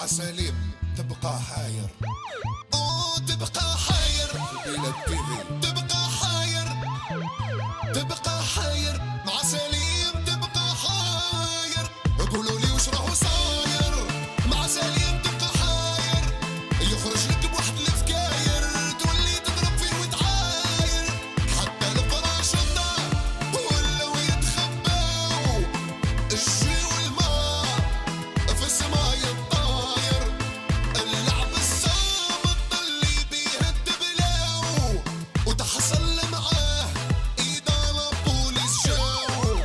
عسليم تبقى حاير تبقى حاير في بلاد تيفي تبقى حاير تبقى حاير مع سليم تبقى حاير قولوا لي وش راهو صاير مع سليم تبقى حاير يخرج لك بواحد الفكاير تولي تضرب فيه وتعاير حتى الفراش الدار ولاو يتخباو الجي والماء في السما يطاير اللعب الصامت اللي بيهد بلاو وتحصل معاه إدارة بوليس جاو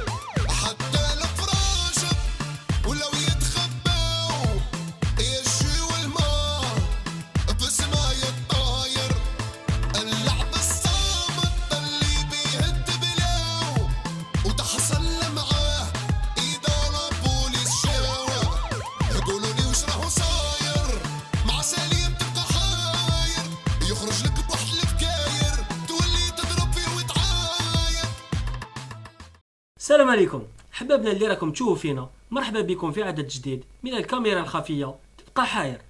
حتى الفراش ولاو يتخباو الجي والماء في السما يطاير اللعب الصامت اللي بيهد بلاو وتحصل معاه إدارة بوليس جاو يقولوا لي وش راهو صاير مع سليم تبقى حاير يخرج لك بواحد الفكاير تولي تضرب فيه وتعاير. السلام عليكم حبابنا اللي راكم تشوفوا فينا، مرحبا بكم في عدد جديد من الكاميرا الخفية تبقى حاير.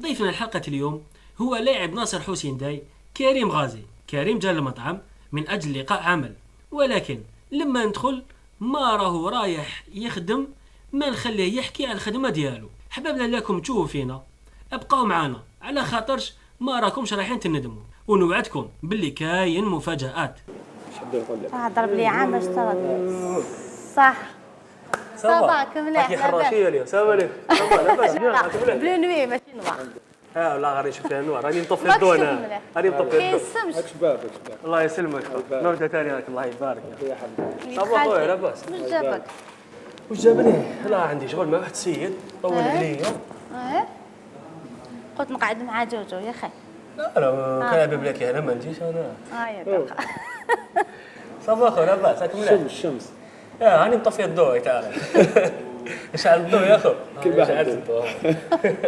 ضيفنا الحلقة اليوم هو لاعب ناصر حسين داي كريم غازي. كريم جا المطعم من أجل لقاء عمل، ولكن لما ندخل ما راهو رايح يخدم، ما نخليه يحكي على الخدمة ديالو. حبابنا اللي راكم تشوفوا فينا ابقاو معنا على خاطرش ما راكمش رايحين تندموا، ونوعدكم باللي كاين مفاجآت. ضرب لي عام اشترط صح صباك مليح هاكي حراشيه اليوم. السلام عليكم. لاباس بيان؟ بلو نوي ماشي نوار والله غادي نشوف فيها النوار، راني نطفي ماكش الضوء تشوف انا، مليح. راني نطفي كاين الضوء. السمش اكشبابك الله يسلمك. نرجع ثاني راك الله يبارك. يا حبيبي صباح خويا لاباس؟ واش جابك؟ واش جابني؟ لا عندي شغل مع واحد السيد طول عليا. قلت نقعد مع جوجو يا خي. لا كان بلاكي انا ما نجيش انا. يا دوخة. صباح خويا لاباس؟ راك مليح؟ الشمس هاني مطفي الضوء تعال. اشعل الضوء يا اخو. كيف شعلت الضوء.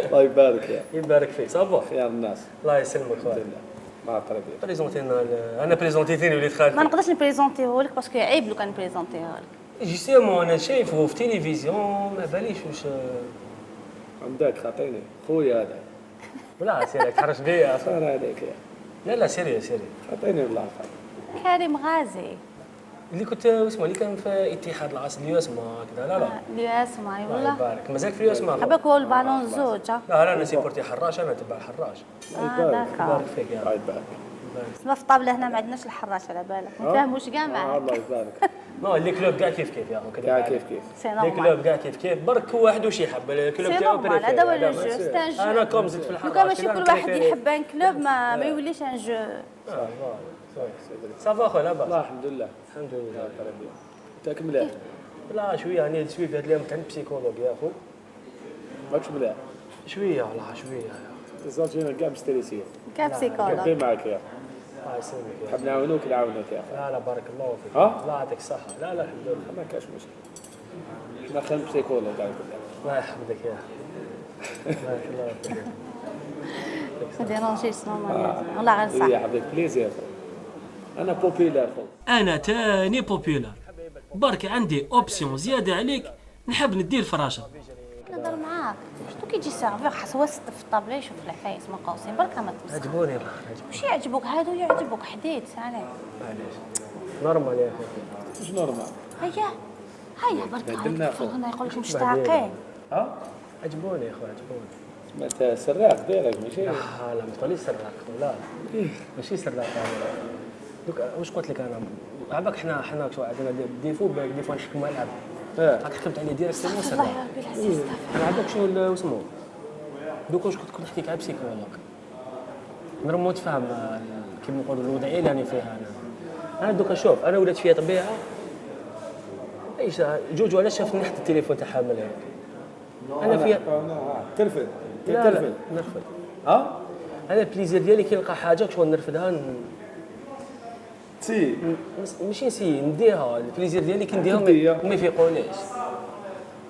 الله يبارك يا يبارك فيك. صباح خيار الناس الله يسلمك خويا. مع الطريق. بريزونتينا انا بريزونتيتيني وليد ما خالتي. نقدرش نبريزونتيه لك باسكو عيب لو كان نبريزونتيه لك. جيسيمون انا شايفه في تلفزيون ما باليش واش. عندك خاطيني خويا هذا لا سيري تحرش بيا. صار عليك يا لا سيري خاطيني بالله كريم غازي اللي كنت اسمه اللي كان في اتحاد العاصر اليوسما كذا. لا اللي اسمعي الله والله يبارك مازال في اليوسما. حبك هو البالون زوج لا انا سيبورتي حراش، انا تبع الحراش. داكا يبارك فيك يا الله رب. يبارك ما في الطابله هنا ما عندناش الحراش على بالك ما نفهموش كاع معاك الله يبارك نو اللي كلوب كاع كيف يا اخو كذا. كاع كيف سي اللي نورمال كلوب كاع كيف برك هو واحد واش يحب الكلوب سي تاعو نورمال هذا هو لو جو سي ان جو انا كوم زدت في لو الحراش كان ماشي كل واحد يحب ان كلوب ما يوليش ان جو. صافا خويا لاباس؟ الله الحمد لله الحمد لله. تاك مليح لا شويه يعني شويه في هاد الايام عند بسيكولوج يا اخو. ماكش مليح شويه والله شويه. الزوجين كاع مستريسين كاع بسيكولوج كيف معك يا الله يسلمك يا حاب نعاونوك نعاونك يا اخي لا بارك الله فيك. ها؟ الله يعطيك الصحة. لا الحمد لله. ما كاش مشكل احنا خدام بسيكولوج كاع كلها الله يحفظك يا بارك الله فيك. ما ديرونجيش نورمال والله غير يا صح. حبيبي بليزير انا بوبيلار خو انا تاني بوبيولار، برك عندي اوبسيون زياده عليك، نحب ندير فراشه. نهضر معاك شنو كي يجي سيرفير خاص هو يسط في الطابله يشوف العفايس من قوسين برك ما تمسح. عجبوني الله واش يعجبك هادو يعجبك حديد عليه. معليش نورمال يا اخي. مش نورمال هيا برك بدلنا أخو. هنا يقول لك مشتاقين. عجبوني يا اخو عجبوني. ما انت سراق ديرك ماشي لا ما تقوليش سراق لا ماشي سراق انا. دوك واش قلت لك انا عباك حنا شو عندنا ديفو نحكموا العاب. راك حكمت عليه ديريكت سي مو الله سراق. يا ربي العزيز انا عندك شنو اسمه دوك واش كنت نحكيك على بسيكولوج نرمو تفهم كيما نقولوا الوضعيه اللي راني فيها انا دوكا شوف انا ولات فيها طبيعه ايش جوجو علاش شافني نحط التليفون تاعها من هيك انا فيها ترفد لا نرفد انا البليزير ديالي كي نلقى حاجه شغل نرفدها تي ماشي نسي نديها البليزير ديالي كي نديها وما يفيقونيش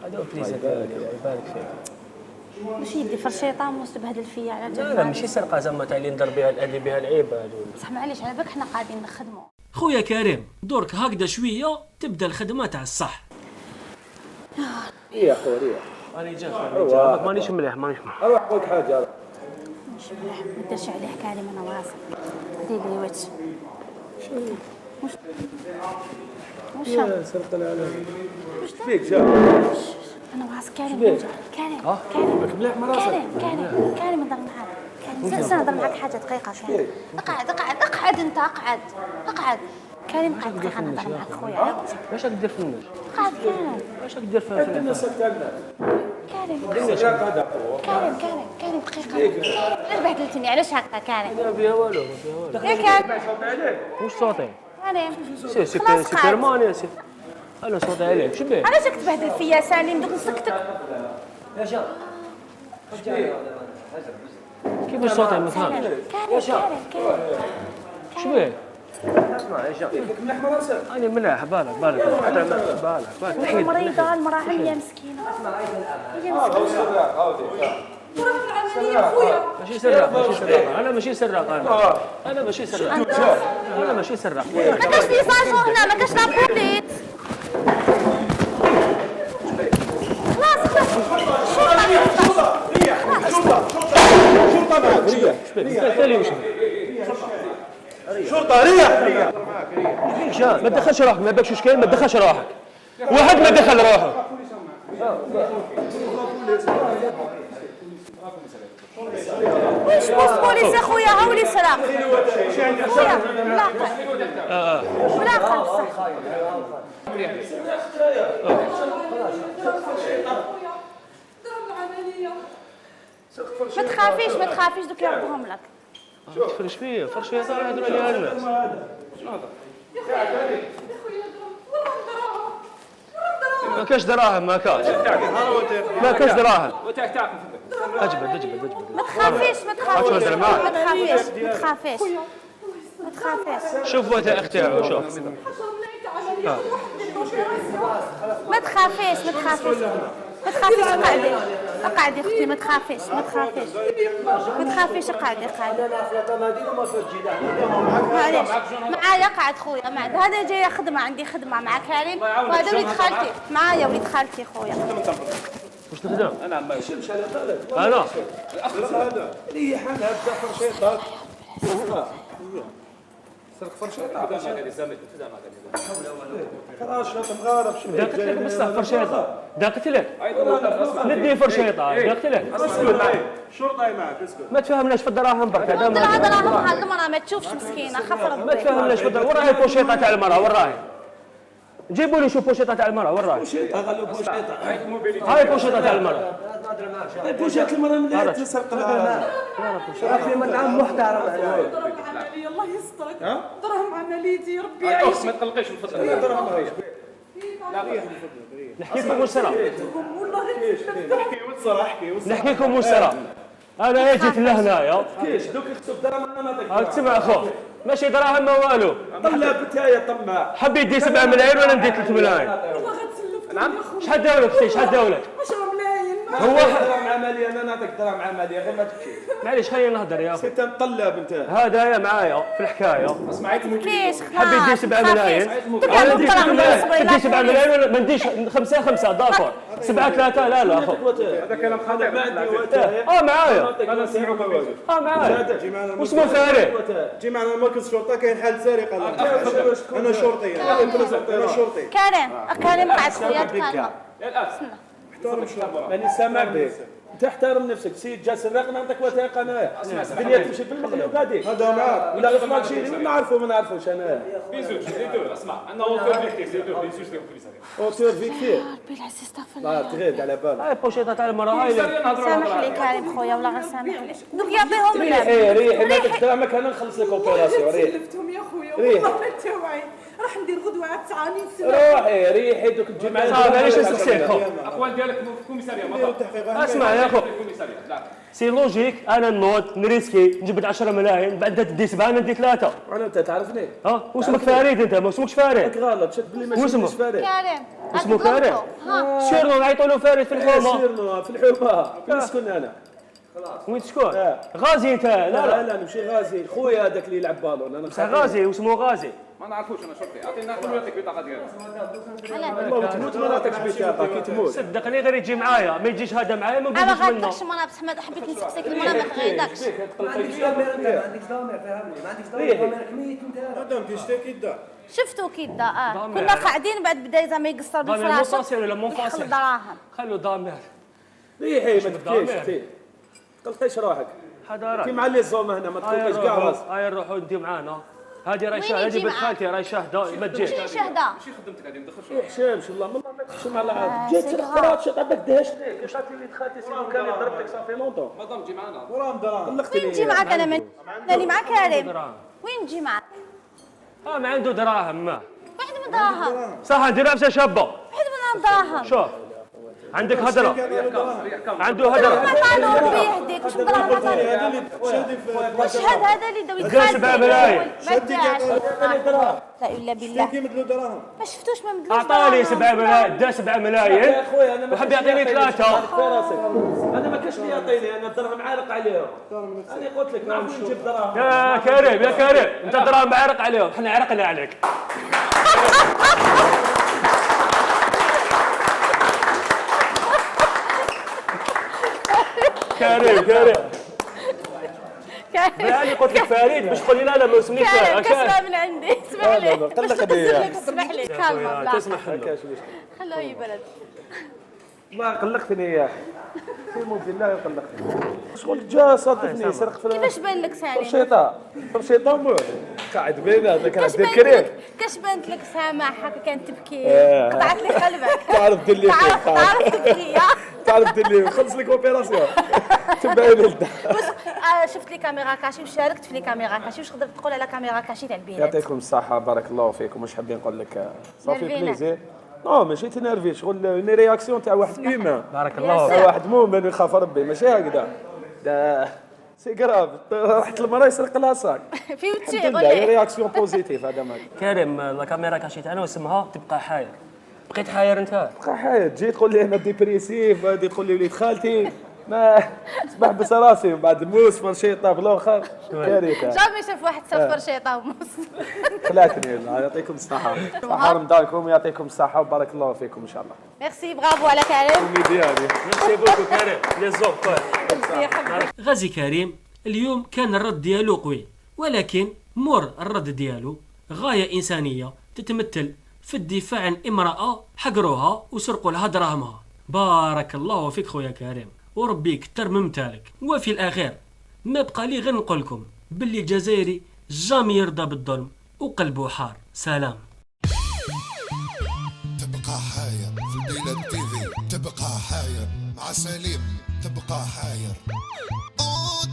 هذا هو البليزير ديالي يبارك فيك. ماشي يدي في الشيطان مستبهدل فيا على لا ماشي سرقه زعما تاع اللي ندير بها الادي بها العباد. بصح معليش على بالك حنا قاعدين نخدموا. خويا كريم درك هكذا شويه تبدا الخدمه تاع الصح. يا خو ريح راني جات هذاك مانيش مليح مانيش مليح. اروح نقول لك حاجه. مش مليح ما ديرش عليه كريم انا واثق. دير لي وجه. واش سرقت انا واش فيك شاف انا واثق كريم. كريم مليح مراسك. كريم نهضر معاك. كريم نهضر معاك حاجه دقيقه كريم. اقعد انت اقعد. كريم قعد دقيقه نهضر معاك خويا عاود. واش راك دير في الناس؟ قعد كريم. واش راك دير في الناس؟ كريم دقيقه. علاش بهدلتني علاش هكا كريم؟ ما فيها والو يا كريم واش صوتي؟ كريم سي خلاص سوبرمان يا سي. انا صوتي عليك شبيه؟ علاش راك تبهدل فيا سليم دوك نسكتك. كيفاش صوتي ما فهمتش؟ كريم شبيه؟ اسمع يا شاف مليح مراسك. انا مليح بالك بالك مريضة المرأة هي مسكينة. هي ماشي سراق انا ماشي سراق انا ماشي سراق ما كاش لي زاجو هنا ما كاش لا بوليس. خلاص شرطه ريح. ما تدخلش روحك ما بالكش كاين ما تدخلش روحك واحد ما دخل روحه. واش بوليس يا خويا هاولي سراق. خويا بلا قلب بصح. ما تخافيش دوك يردهم لك. فرش فيه طالع يهضروا عليها الناس. ما كاش دراهم ما كاش دراهم. اجبد ما تخافيش. شوف وثائق تاعو شوف. ما تخافيش اقعدي اختي ما تخافيش اقعدي معليش معايا قعد خويا هذا جايه خدمه عندي خدمه مع كريم وهذا وليد خالتي معايا وليد خالتي خويا. واش تخدم؟ انا ما يشمش على بالك. انا الاخ هذا اللي حال هبدا فرشيطات. سرق فرشيطات. فراشات مغارب شنو داقت لك بصح فرشيطه داقت لك ندي فرشيطه داقت لك. الشرطه معك اسكت. ما تفهمناش في الدراهم برك هذا دراهم هذا المراه ما تشوفش مسكينه خاف ربي. ما تفهمناش في الدراهم. وراهي البوشيطه تاع المراه وراهي جيبوا لي شوف بوشيطه تاع المراه وراهي. هاي بوشيطه تاع المراه. بوشيطه المراه اللي تسرق لها. في من عام محترم. الله يسترك دراهم عمليتي ربي يعيشك. ما تقلقيش من فضلك. نحكي لكم واش صرا. نحكي لكم واش صرا. انا جيت لهنايا كيش دوك يخصو الدراهم انا ما هاك تسمع اخو ماشي دراهم ما والو. طلع بتايا طماع. حبي يدي 7 ملايين ولا ندي 3 ملايين. والله غتسلفتني يا خويا. شحال داولك اختي شحال داولك؟ 10 ملايين هو دراهم عمليه انا نعطيك دراهم عمليه غير ما تبكي. معليش خلينا نهضر يا اخو. انت مطلب انت. هذايا معايا في الحكايه اسمعي ليش حبي يدي 7 ملايين انا ندي 7 ملايين ندي 7 ملايين ولا ما نديش 5 داكور 7 3 لا اخو هذا كلام خاطئ. معايا انا نسمعوك معايا واسمه فاري. جي معنا مركز شرطه كاين حاله سرقه. انا شرطي انا شرطي. كريم قعد خويا كريم. احترم الشرطه. ماني سامع بك. انت احترم نفسك سيد جا سرق نعطيك وثائق انا. الدنيا تمشي بالمغلوب هذيك. هذا معاك ولا غير مالشي ما نعرفوا ما نعرفوش انا. اسمع انا اوتور فيكتيف زيدو بيسوس ديال البوليس اوتور فيكتير. ربي العزيز استغفر لا الله. تغيب على بالك. هاي بوشيطه تاع المراه هاي سامح لي كريم خويا ولا غير سامح لي دوك يعطيهم لنا. ريحي ما تدرامك انا نخلص لك اوبيراسيون ريحي. سلفتهم يا خويا والله ما توعي راح ندير غدوه عاد 9 سنه. روحي ريحي دوك تجي معنا. صافي علاش نسقسيك خو. الاقوال ديالك في الكوميساريه اسمع يا اخو الكوميساريه لا سي لوجيك انا نوض نريسكي نجبد 10 ملايين بعد تدي 7 ندي 3. انا انت تعرفني. ها واسمك فريد انت ما اسمكش فريد. غلط شد بلي ماشي واسمه؟ فارق. كريم اسمه كريم. سيرنا نعيطوا له فريد في الحومه. سيرنا في الحومه فين نسكن انا. وين شكون؟ غازي انت؟ لا لا ماشي غازي، خويا هذاك اللي يلعب بالون انا غازي واسمه غازي. ما نعرفوش انا شرطي، اعطينا كل يعطيك بطاقه ديالك. والله تموت ما نعطيكش بطاقه كي تموت. صدقني غير يجي معايا، ما يجيش هذا معايا ما ما نقولش منه. غادكش المنى بصح ما حبيت نسقسيك المنى ما غادكش. ما عندكش ضمير انت، ما عندكش ضمير فهمني، ما عندكش ضمير حميت انت. مادام كيشتي كيدا. شفتو كيدا كنا قاعدين بعد بدا زعما يقصر بالفراش. منفصل ولا منفصل؟ يدخل دراهم. خلوا ضامر. ريحي ما تبكيش تقلقيش روحك. هذا كي مع لي زوما هنا ما تقلقيش كاع راسك. هاي نروحوا انت معانا. هذه راهي وين شاهده، يجي هذه بنت معاك؟ خالتي راهي شاهده ما تجيش. شنو شهده؟ ماشي خدمتك هذه ندخل شويه. حشام والله والله ما تخشم على عاد جيت الاختراط شط عندك دهشت ليك واش عرفتي اللي دخلتي سي كان ضربتك صافي لونطون ما دام تجي معنا. دراهم دراهم. وين نجي معاك انا من اللي مع كريم؟ وين نجي معاك؟ ما عنده دراهم ما. واحد من دراهم. صح نديرها بس شابه. واحد من دراهم. شوف عندك هدره، عنده هدره. ما طالوا ربي يهديك واش من دراهم ما طالوا. واش هذا اللي داو قال 7 ملايين. ما داش. لا الا بالله. كيمدلوا دراهم. ما شفتوش ما مدلوش. اعطاني 7 ملايين، دا 7 ملايين وحب يعطيني 3. انا ما كاش اللي يعطيني، انا الدرهم عارق عليهم. انا قلت لك نعرف نجيب دراهم. يا كريم يا كريم، انت دراهم عارق عليهم، احنا عرقنا عليك. كريم يعني قلت لك فريد باش تقول لي لا ما اسمنيش كريم كسبه من عندي اسمح لي. قلقني اسمح لي كالمه بلا تسمح لنا. خلوه يبرد. والله قلقتني يا اخي سيمو بالله قلقتني. شغل جا صادفني سرق في كيفاش بان لك سالم؟ فرشيطه موت قاعد بين هذا كان عندي كريم. كاش بانت لك سامح هكا كانت تبكي قطعت لي قلبك. تعرف دير لي تعرف تبكي تعرف دير لي خلص لك اوبيراسيون تبعي للدا. شفت لي كاميرا كاشي وشاركت في لي كاميرا كاشي واش تقدر تقول على كاميرا كاشي تاع البنات؟ يعطيكم الصحة بارك الله فيكم. واش حابين نقول لك صافي نرفينا. بليزير. نو ماشي تنرفي شغل اون رياكسيون تاع واحد هيومان. بارك الله الله فيك. تاع واحد مؤمن يخاف ربي ماشي هكذا. دا سي كراف رحت المرا يسرق لها صاك. في وتشي الحمد ولا لله إيه؟ رياكسيون بوزيتيف هذا مال. كريم الكاميرا كاشي تاعنا واسمها تبقى حاير. بقيت حاير انت؟ بقى حياة تجي تقول لي انا ديبريسيف غادي تقول لي وليد خالتي ما صباح بس راسي من بعد موس فرشيطه في الاخر كارثه. جامي شاف واحد صفر شيطان وموس. خلاتني الله يعطيكم الصحة. صحة رمضانكم يعطيكم الصحة وبارك الله فيكم ان شاء الله. ميرسي برافو على كريم. ديالي ميرسي بوكو كريم لي زوب. غازي كريم اليوم كان الرد ديالو قوي، ولكن مور الرد ديالو غاية إنسانية تتمثل في الدفاع عن امرأة حقروها وسرقوا لها دراهمها. بارك الله فيك خويا كريم وربي يكتر من ممتالك. وفي الأخير ما بقى لي غير نقول لكم باللي الجزائري جامي يرضى بالظلم وقلبه حار. سلام. تبقى حاير في البلاد تيفي، تبقى حاير مع سليم، تبقى حاير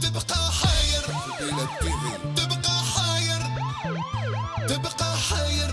تبقى حاير في البلاد تيفي، تبقى حاير تبقى حاير